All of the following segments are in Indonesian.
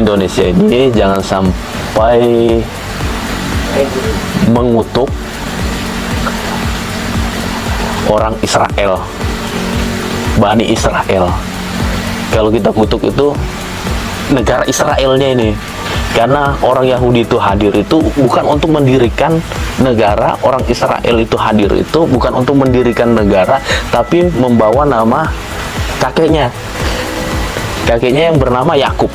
Indonesia ini jangan sampai mengutuk orang Israel, Bani Israel. Kalau kita kutuk itu negara Israelnya ini, karena orang Yahudi itu hadir itu bukan untuk mendirikan negara. Orang Israel itu hadir itu bukan untuk mendirikan negara, tapi membawa nama kakeknya yang bernama Yakub.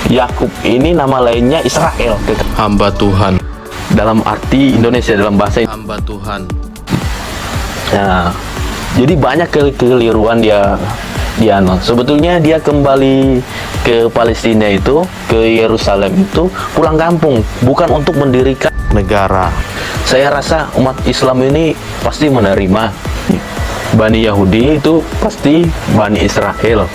Yakub ini nama lainnya Israel, hamba Tuhan, dalam arti Indonesia, dalam bahasa hamba Tuhan. Nah, jadi banyak kekeliruan dia. Sebetulnya dia kembali ke Palestina itu, ke Yerusalem itu pulang kampung, bukan untuk mendirikan negara. Saya rasa umat Islam ini pasti menerima Bani Yahudi itu pasti Bani Israel.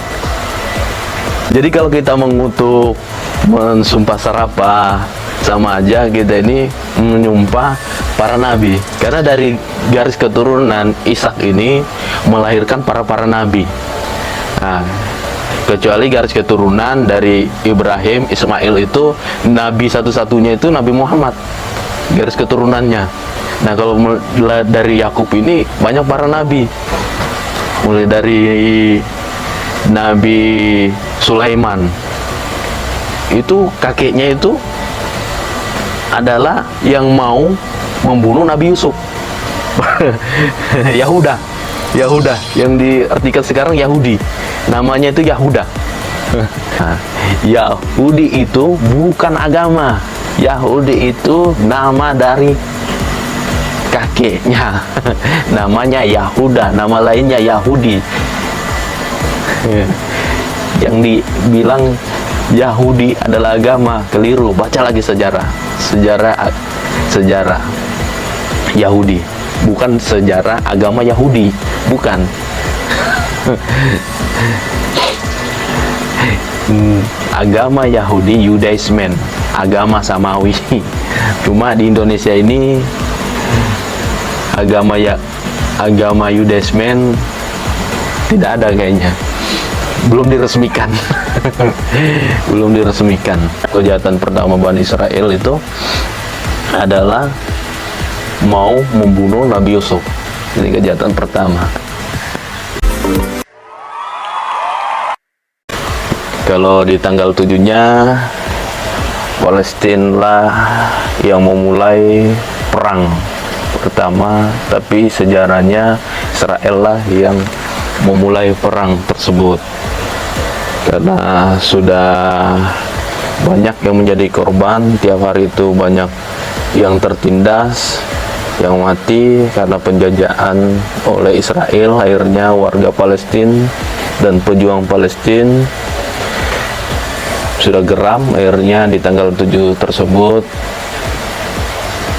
Jadi kalau kita mengutuk, mensumpah serapah, sama aja kita ini menyumpah para nabi, karena dari garis keturunan Ishak ini melahirkan para nabi. Nah, kecuali garis keturunan dari Ibrahim, Ismail itu nabi satu-satunya itu Nabi Muhammad, garis keturunannya. Nah, kalau dari Yakub ini banyak para nabi, mulai dari Nabi Sulaiman, itu kakeknya itu adalah yang mau membunuh Nabi Yusuf. Yahuda yang diartikan sekarang Yahudi, namanya itu Yahuda. Nah, Yahudi itu bukan agama, Yahudi itu nama dari kakeknya. Namanya Yahuda, nama lainnya Yahudi. Yang dibilang Yahudi adalah agama, keliru. Baca lagi sejarah Yahudi, bukan sejarah agama Yahudi, bukan. Agama Yahudi, Judaism, agama samawi. Cuma di Indonesia ini agama Judaism tidak ada kayaknya, belum diresmikan. Belum diresmikan. Kejahatan pertama Bani Israel itu adalah mau membunuh Nabi Yusuf. Ini kejahatan pertama. Kalau di tanggal 7-nya Palestina lah yang memulai perang pertama, tapi sejarahnya Israel lah yang memulai perang tersebut, karena sudah banyak yang menjadi korban. Tiap hari itu banyak yang tertindas, yang mati karena penjajahan oleh Israel. Akhirnya warga Palestina dan pejuang Palestina sudah geram. Akhirnya di tanggal 7 tersebut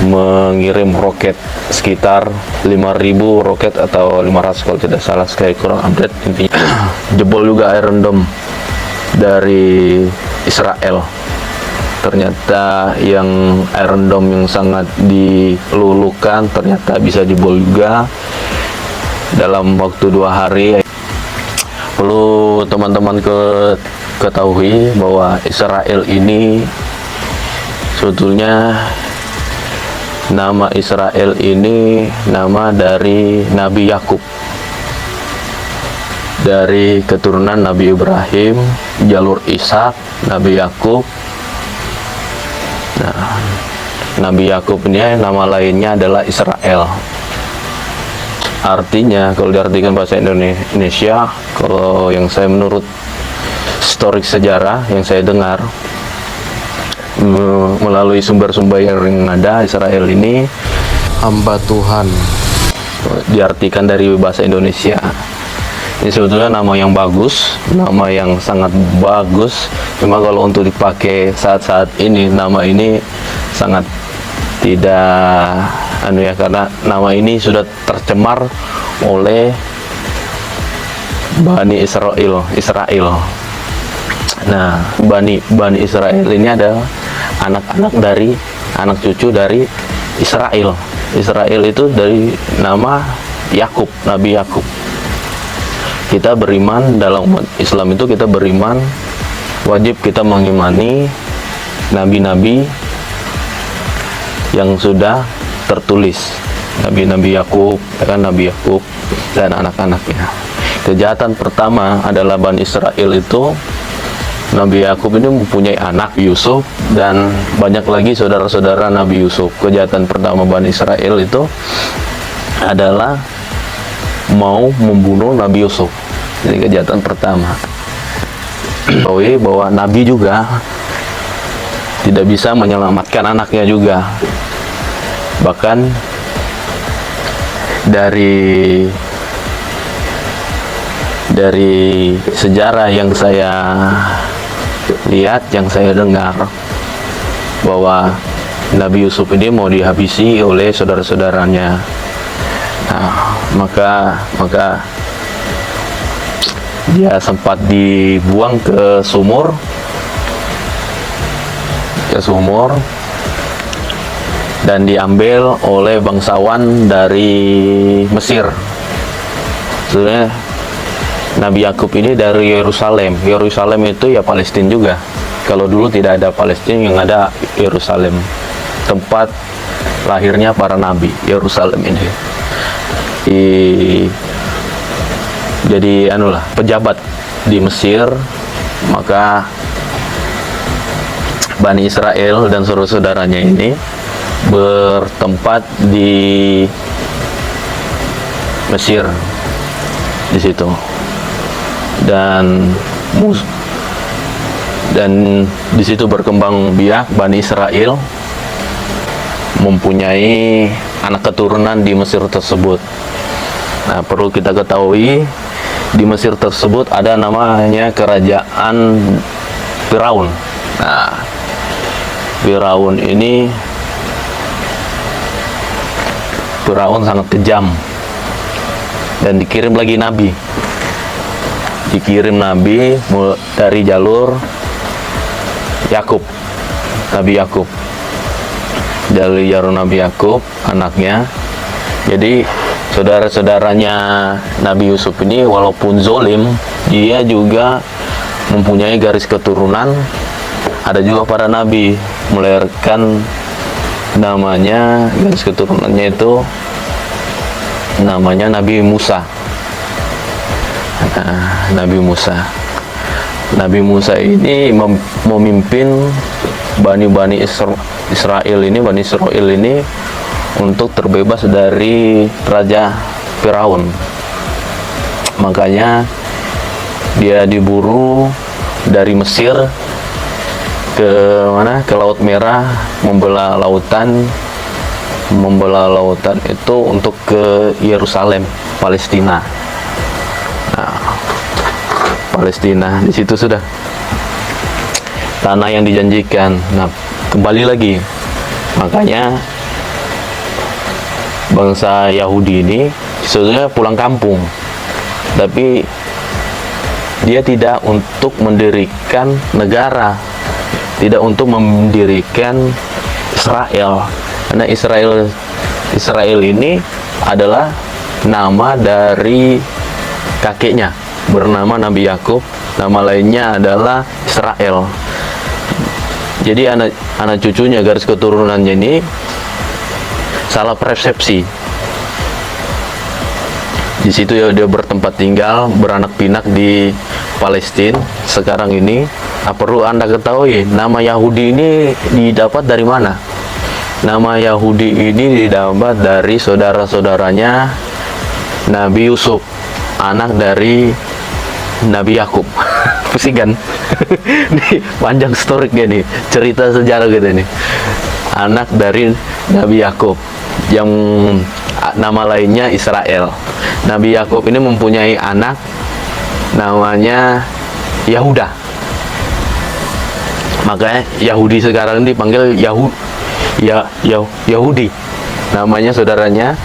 mengirim roket sekitar 5.000 roket atau 500 kalau tidak salah, sekali kurang update. Intinya jebol juga Iron Dome dari Israel. Ternyata yang Iron Dome yang sangat dilulukan ternyata bisa jebol juga dalam waktu 2 hari. Perlu teman-teman ketahui bahwa Israel ini sebetulnya nama Israel ini nama dari Nabi Yakub, dari keturunan Nabi Ibrahim, jalur Ishak, Nabi Yakub. Nah, Nabi Yakub ini nama lainnya adalah Israel. Artinya kalau diartikan bahasa Indonesia, kalau yang saya menurut historik sejarah yang saya dengar melalui sumber-sumber yang ada, Israel ini hamba Tuhan, diartikan dari bahasa Indonesia. Ini sebetulnya nama yang bagus, nama yang sangat bagus. Cuma kalau untuk dipakai saat-saat ini, nama ini sangat tidak karena nama ini sudah tercemar oleh Bani Israel. Nah, Bani Israel ini adalah anak cucu dari Israel. Israel itu dari nama Yakub, Nabi Yakub. Kita beriman dalam umat Islam itu, kita beriman wajib kita mengimani nabi-nabi yang sudah tertulis, nabi-nabi Yakub, ya kan, Nabi Yakub dan anak-anaknya. Kejahatan pertama adalah Bani Israel itu, Nabi Yakub ini mempunyai anak Yusuf dan banyak lagi saudara-saudara Nabi Yusuf. Kejahatan pertama Bani Israel itu adalah mau membunuh Nabi Yusuf. Jadi kejahatan pertama. Bahwa Nabi juga tidak bisa menyelamatkan anaknya juga. Bahkan dari sejarah yang saya lihat, yang saya dengar, bahwa Nabi Yusuf ini mau dihabisi oleh saudara-saudaranya. Nah, maka dia sempat dibuang ke sumur, dan diambil oleh bangsawan dari Mesir. Sebenarnya Nabi Yakub ini dari Yerusalem. Yerusalem itu ya Palestina juga. Kalau dulu tidak ada Palestina, yang ada Yerusalem, tempat lahirnya para nabi. Yerusalem ini jadi pejabat di Mesir. Maka Bani Israel dan saudara-saudaranya ini bertempat di Mesir, di situ, dan di situ berkembang biak. Bani Israel mempunyai anak keturunan di Mesir tersebut. Nah, perlu kita ketahui, di Mesir tersebut ada namanya kerajaan Firaun. Nah, Firaun ini sangat kejam, dan dikirim lagi nabi dari jalur Yakub, Nabi Yakub, dari jalur Nabi Yakub, anaknya. Jadi saudara-saudaranya Nabi Yusuf ini walaupun zolim, dia juga mempunyai garis keturunan. Ada juga para nabi melahirkan, namanya, garis keturunannya itu namanya Nabi Musa. Nah, Nabi Musa ini memimpin Bani Israel ini untuk terbebas dari Raja Firaun. Makanya dia diburu dari Mesir ke Laut Merah, membelah lautan itu untuk ke Yerusalem, Palestina. Nah, Palestina di situ sudah tanah yang dijanjikan. Nah, kembali lagi, makanya bangsa Yahudi ini sebenarnya pulang kampung, tapi dia tidak untuk mendirikan negara, tidak untuk mendirikan Israel, karena Israel ini adalah nama dari kakeknya, bernama Nabi Yakub, nama lainnya adalah Israel. Jadi anak cucunya, garis keturunannya ini salah persepsi. Di situ ya dia bertempat tinggal, beranak pinak di Palestina sekarang ini. Nah, perlu Anda ketahui, nama Yahudi ini didapat dari mana? Nama Yahudi ini didapat dari saudara-saudaranya Nabi Yusuf, anak dari Nabi Yakub. Pusing kan? Ini panjang storiknya nih, cerita sejarah gitu nih. Anak dari Nabi Yakub, yang nama lainnya Israel. Nabi Yakub ini mempunyai anak namanya Yahuda. Makanya Yahudi sekarang dipanggil Yahudi. Namanya saudaranya,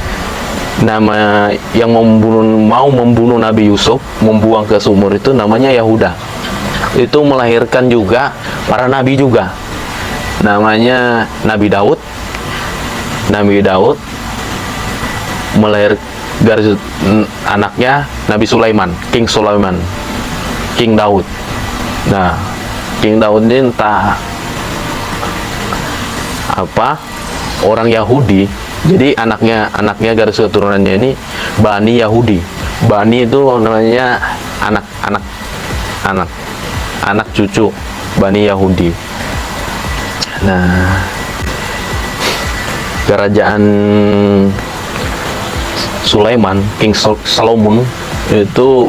nama yang mau membunuh Nabi Yusuf, membuang ke sumur itu namanya Yahuda. Itu melahirkan juga para nabi juga. Namanya Nabi Daud. Melahirkan garis anaknya Nabi Sulaiman, King Daud. Nah, King Daud ini entah orang Yahudi. Jadi anaknya garis keturunannya ini Bani Yahudi. Bani itu namanya anak cucu Bani Yahudi. Nah, kerajaan Sulaiman, King Solomon itu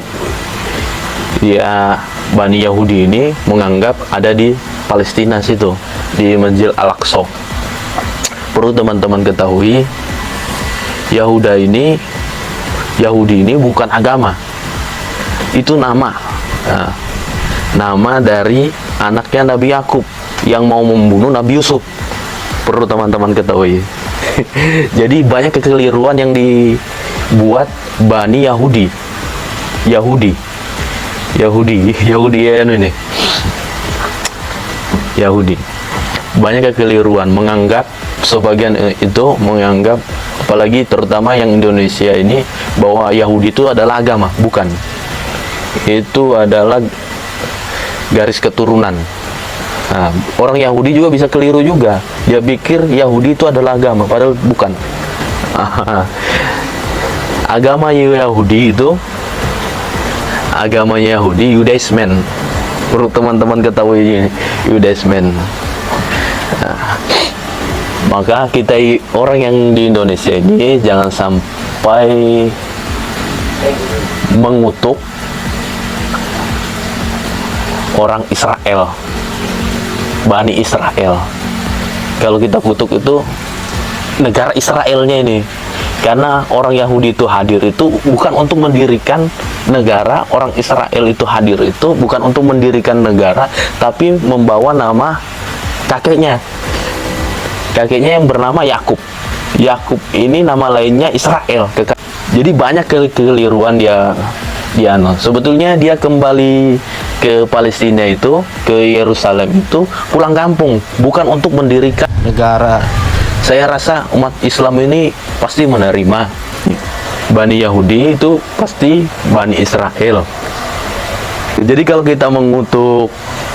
ya Bani Yahudi ini menganggap ada di Palestina situ, di Masjid Al-Aqsa. Perlu teman-teman ketahui, Yahudi ini bukan agama, itu nama. Nah, nama dari anaknya Nabi Yakub yang mau membunuh Nabi Yusuf. Perlu teman-teman ketahui. Jadi banyak kekeliruan yang dibuat Bani Yahudi ya ini Yahudi. Banyak kekeliruan sebagian itu menganggap, apalagi terutama yang Indonesia ini, bahwa Yahudi itu adalah agama. Bukan, itu adalah garis keturunan. Nah, orang Yahudi juga bisa keliru juga, dia pikir Yahudi itu adalah agama, padahal bukan. Agamanya Yahudi Judaism. Perlu teman-teman ketahui ini, Judaism. Maka kita orang yang di Indonesia ini jangan sampai mengutuk orang Israel, Bani Israel. Kalau kita kutuk itu negara Israelnya ini, karena orang Yahudi itu hadir itu bukan untuk mendirikan negara. Orang Israel itu hadir itu bukan untuk mendirikan negara, tapi membawa nama kakeknya yang bernama Yakub. Yakub ini nama lainnya Israel. Jadi banyak kekeliruan dia. Sebetulnya dia kembali ke Palestina itu, ke Yerusalem itu pulang kampung, bukan untuk mendirikan negara. Saya rasa umat Islam ini pasti menerima Bani Yahudi itu pasti Bani Israel. Jadi kalau kita mengutuk,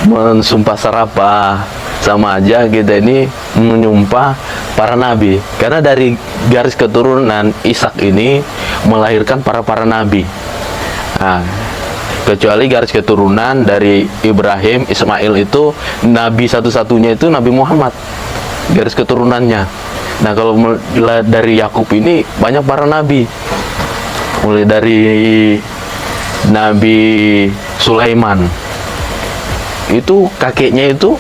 mensumpah serapah, sama aja kita ini menyumpah para nabi. Karena dari garis keturunan Ishak ini melahirkan para nabi. Nah, kecuali garis keturunan dari Ibrahim, Ismail itu nabi satu-satunya itu Nabi Muhammad, garis keturunannya. Nah, kalau dari Yakub ini banyak para nabi, mulai dari Nabi Sulaiman, itu kakeknya itu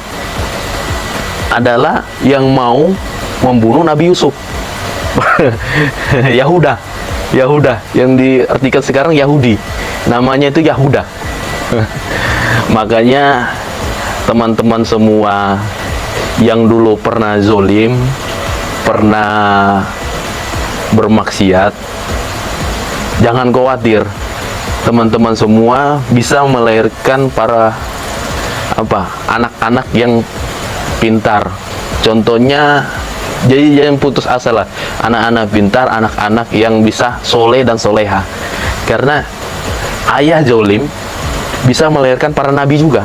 adalah yang mau membunuh Nabi Yusuf. Yahuda yang diartikan sekarang Yahudi, namanya itu Yahuda. Makanya teman-teman semua yang dulu pernah zolim, pernah bermaksiat, jangan khawatir, teman-teman semua bisa melahirkan para anak-anak yang pintar. Contohnya, jadi jangan putus asa lah, anak-anak pintar, anak-anak yang bisa soleh dan soleha. Karena ayah zolim bisa melahirkan para nabi juga.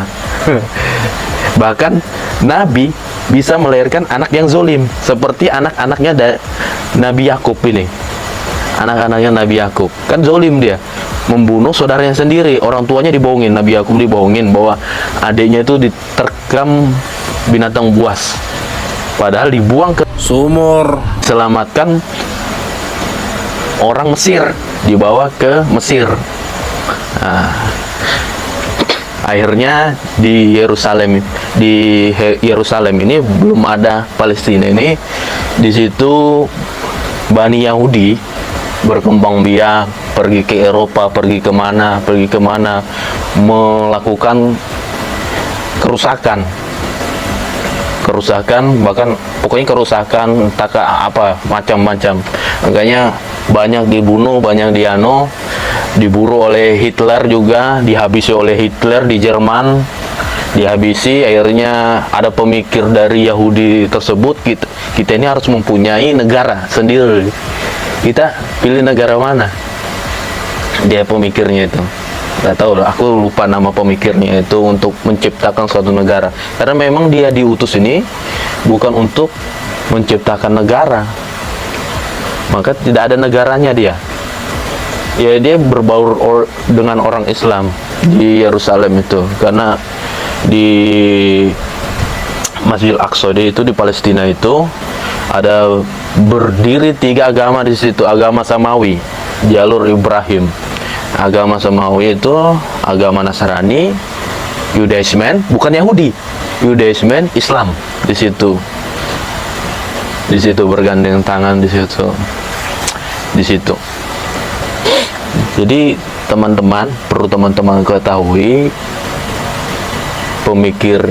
Bahkan nabi bisa melahirkan anak yang zolim, seperti anak-anaknya Nabi Yakub ini. Anak-anaknya Nabi Yakub kan zolim, dia membunuh saudaranya sendiri, orang tuanya dibohongin. Nabi Yakub dibohongin bahwa adiknya itu diterkam binatang buas, padahal dibuang ke sumur. Selamatkan orang Mesir, dibawa ke Mesir. Nah, akhirnya di Yerusalem ini belum ada Palestina ini. Di situ Bani Yahudi berkembang biak, pergi ke Eropa, pergi kemana, melakukan kerusakan, bahkan pokoknya kerusakan, macam-macam. Makanya banyak dibunuh, banyak diburu oleh Hitler juga, dihabisi oleh Hitler di Jerman, dihabisi. Akhirnya ada pemikir dari Yahudi tersebut, kita ini harus mempunyai negara sendiri, kita pilih negara mana. Dia pemikirnya itu, nggak tahu, aku lupa nama pemikirnya itu, untuk menciptakan suatu negara. Karena memang dia diutus ini bukan untuk menciptakan negara, maka tidak ada negaranya dia. Ya dia berbaur dengan orang Islam di Yerusalem itu, karena di Masjidil Aqsa itu di Palestina itu ada berdiri 3 agama di situ, agama Samawi, jalur Ibrahim. Agama Samawi itu agama Nasrani, Yudaisme, bukan Yahudi, Yudaisme, Islam di situ. Di situ bergandeng tangan di situ. Di situ. Jadi teman-teman, perlu teman-teman ketahui, pemikir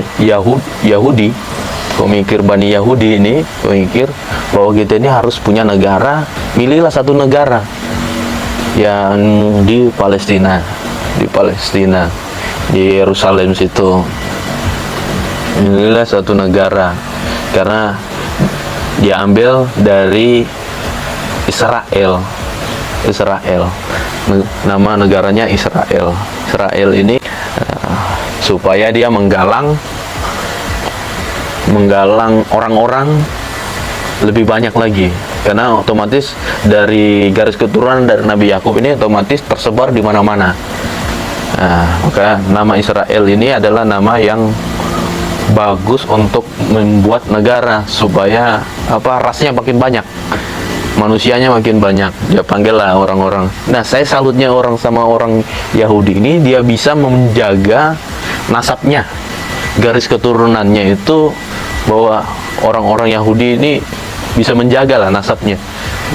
Yahudi, pemikir Bani Yahudi ini pemikir bahwa kita ini harus punya negara. Milihlah satu negara yang di Palestina, di Yerusalem situ. Milihlah satu negara karena diambil dari Israel. Nama negaranya Israel. Israel ini supaya dia menggalang orang-orang lebih banyak lagi, karena otomatis dari garis keturunan dari Nabi Yakub ini otomatis tersebar di mana-mana. Maka nama Israel ini adalah nama yang bagus untuk membuat negara, supaya rasnya makin banyak, manusianya makin banyak. Dia panggillah orang-orang. Nah, saya salutnya sama orang Yahudi ini, dia bisa menjaga nasabnya, garis keturunannya itu, bahwa orang-orang Yahudi ini bisa menjaga lah nasabnya,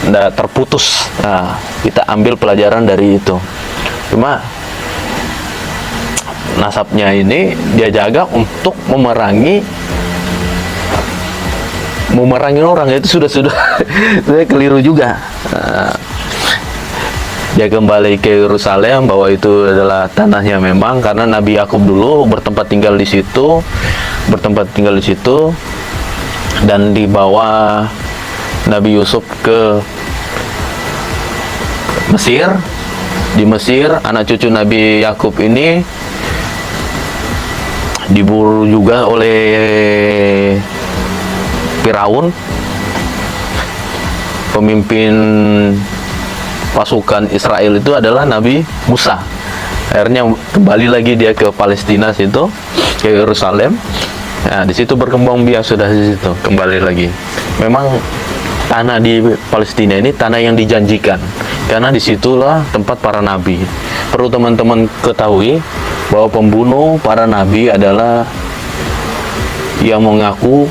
tidak terputus. Nah, kita ambil pelajaran dari itu. Cuma nasabnya ini dia jaga untuk memerangi orang, itu sudah saya keliru juga. Dia kembali ke Yerusalem, bahwa itu adalah tanahnya memang, karena Nabi Yakub dulu bertempat tinggal di situ, dan dibawa Nabi Yusuf ke Mesir. Di Mesir, anak cucu Nabi Yakub ini diburu juga oleh Firaun, pemimpin pasukan Israel itu adalah Nabi Musa. Akhirnya kembali lagi dia ke Palestina situ, ke Yerusalem. Nah, di situ berkembang biak sudah di situ, kembali lagi. Memang tanah di Palestina ini tanah yang dijanjikan, karena disitulah tempat para nabi. Perlu teman-teman ketahui bahwa pembunuh para nabi adalah yang mengaku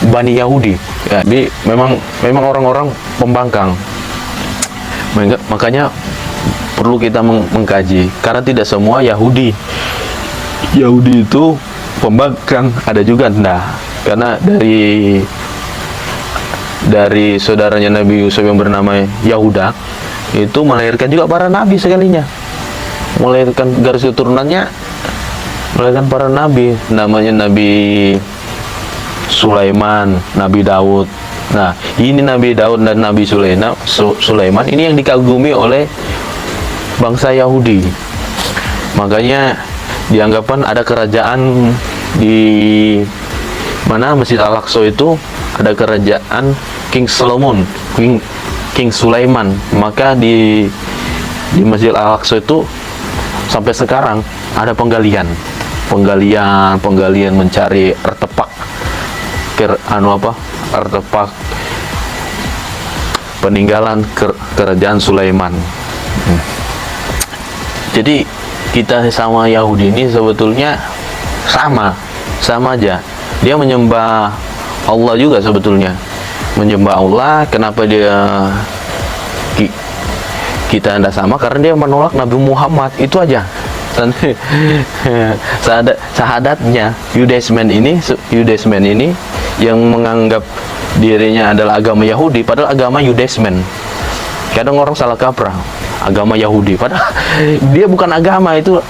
Bani Yahudi. Ya, jadi memang orang-orang pembangkang. Makanya perlu kita mengkaji, karena tidak semua Yahudi itu pembangkang, ada juga enggak. Karena dari saudaranya Nabi Yusuf yang bernama Yahuda itu melahirkan juga para nabi sekalinya, melahirkan garis keturunannya, melahirkan para nabi, namanya Nabi Sulaiman, Nabi Daud. Nah, ini Nabi Daud dan Nabi Sulaiman ini yang dikagumi oleh bangsa Yahudi. Makanya dianggapkan ada kerajaan di mana Masjid Al-Aqsa itu, ada kerajaan King Solomon, King Sulaiman. Maka di Masjid Al-Aqsa itu sampai sekarang ada penggalian mencari artefak artefak peninggalan kerajaan Sulaiman. Jadi kita sama Yahudi ini sebetulnya sama aja. Dia menyembah Allah juga sebetulnya, menyembah Allah. Kenapa kita tidak sama? Karena dia menolak Nabi Muhammad, itu aja. Sahadatnya Yudaisme ini yang menganggap dirinya adalah agama Yahudi, padahal agama Yudaisme. Kadang orang salah kaprah, agama Yahudi, padahal dia bukan agama itu.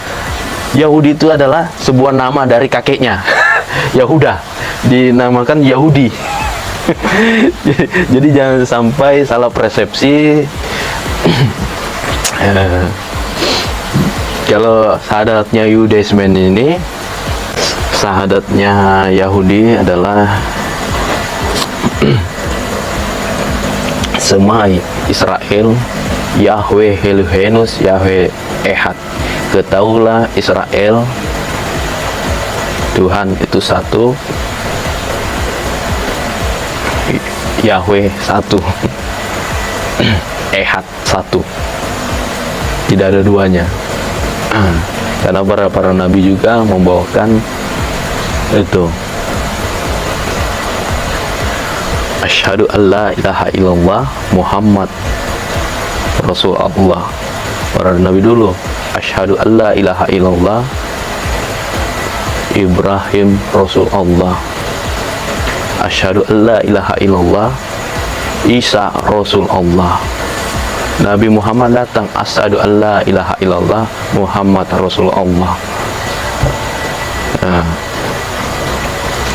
Yahudi itu adalah sebuah nama dari kakeknya, Yahuda, dinamakan Yahudi. Jadi jangan sampai salah persepsi. Kalau sahadatnya Yudaisme ini, sahadatnya Yahudi adalah Semai Israel, Yahweh Elohenus, Yahweh Ehad. Ketahuilah Israel, Tuhan itu satu, Yahweh satu, Ehad satu, tidak ada duanya. Karena para nabi juga membawakan itu, asyhadu alla ilaha illallah Muhammad Rasulullah. Para nabi dulu asyhadu alla ilaha illallah Ibrahim Rasulullah, asyhadu alla ilaha illallah Isa Rasulullah. Nabi Muhammad datang, asyhadu alla ilaha illallah Muhammad Rasulullah.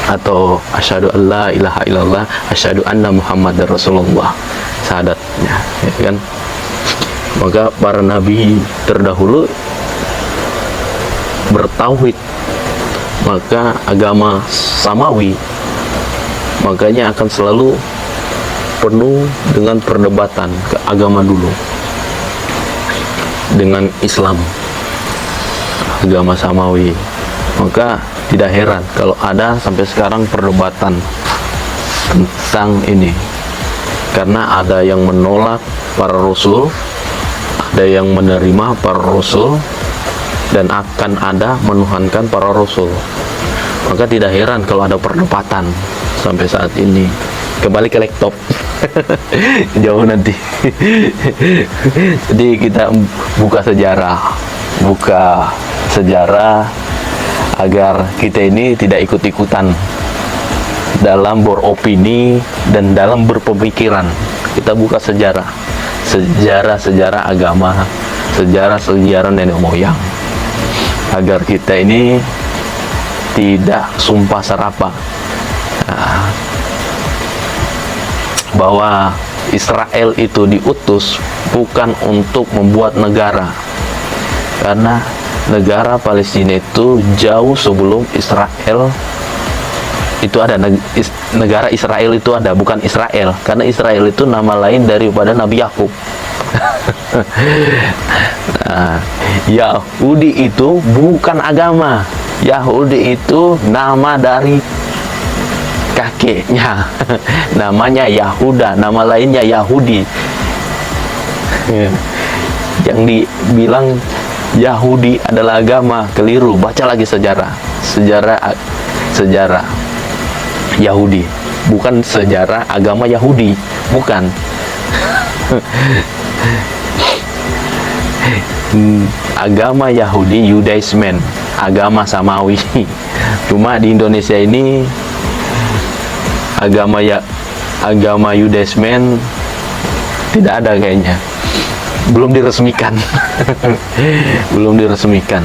Atau asyhadu alla ilaha illallah asyhadu anna Muhammadar Rasulullah, syahadatnya, ya kan? Maka para nabi terdahulu bertauhid, maka agama samawi makanya akan selalu penuh dengan perdebatan ke agama dulu dengan Islam, agama samawi. Maka tidak heran kalau ada sampai sekarang perdebatan tentang ini, karena ada yang menolak para rasul, ada yang menerima para rasul, dan akan ada menuhankan para rasul. Maka tidak heran kalau ada perdebatan sampai saat ini. Kembali ke laptop. Jauh nanti. Jadi kita buka sejarah agar kita ini tidak ikut-ikutan dalam beropini dan dalam berpemikiran. Kita buka sejarah agama, sejarah nenek moyang, agar kita ini tidak sumpah serapah bahwa Israel itu diutus bukan untuk membuat negara, karena negara Palestina itu jauh sebelum Israel itu ada. Negara Israel itu ada, bukan Israel, karena Israel itu nama lain daripada Nabi Yakub. Yahudi itu bukan agama. Yahudi itu nama dari kakeknya. Namanya Yahuda, nama lainnya Yahudi. Yang dibilang Yahudi adalah agama, keliru. Baca lagi sejarah Yahudi, bukan sejarah agama Yahudi, bukan. Agama Yahudi, Judaism, agama samawi. Cuma di Indonesia ini agama Judaism tidak ada kayaknya, belum diresmikan. Belum diresmikan.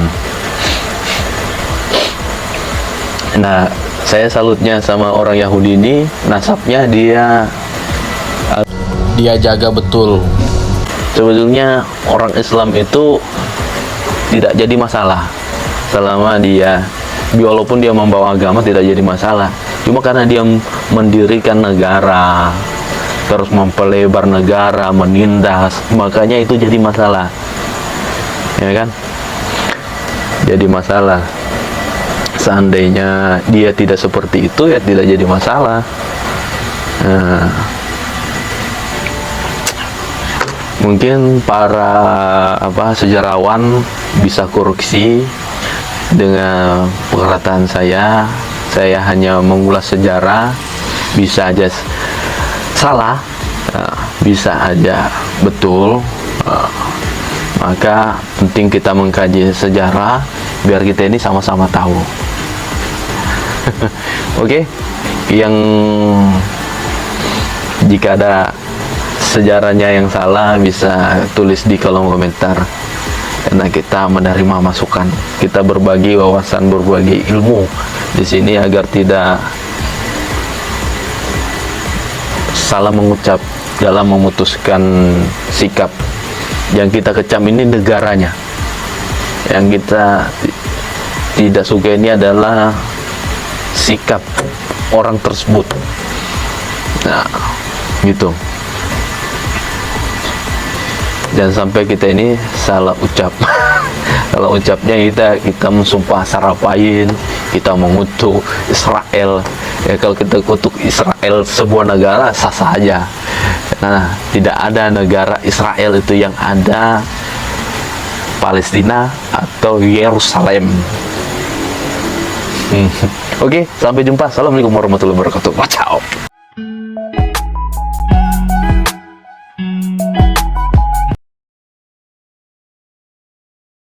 Nah, saya salutnya sama orang Yahudi ini, nasabnya dia jaga betul. Sebetulnya orang Islam itu tidak jadi masalah selama dia, walaupun dia membawa agama, tidak jadi masalah. Cuma karena dia mendirikan negara, terus memperlebar negara, menindas, makanya itu jadi masalah, ya kan? Jadi masalah. Seandainya dia tidak seperti itu, ya tidak jadi masalah. Mungkin para sejarawan bisa koreksi dengan perkataan saya. Saya hanya mengulas sejarah, bisa aja salah, bisa aja betul. Maka penting kita mengkaji sejarah biar kita ini sama-sama tahu. Oke, yang jika ada sejarahnya yang salah bisa tulis di kolom komentar, karena kita menerima masukan. Kita berbagi wawasan, berbagi ilmu di sini agar tidak salah mengucap dalam memutuskan sikap. Yang kita kecam ini negaranya, yang kita tidak suka ini adalah sikap orang tersebut. Nah, gitu. Jangan sampai kita ini salah ucap. Kalau ucapnya kita mensumpah sarapain, kita mengutuk Israel. Ya, kalau kita kutuk Israel sebuah negara sah saja. Nah, tidak ada negara Israel itu, yang ada Palestina atau Yerusalem. Oke, sampai jumpa. Assalamualaikum warahmatullahi wabarakatuh. Ciao.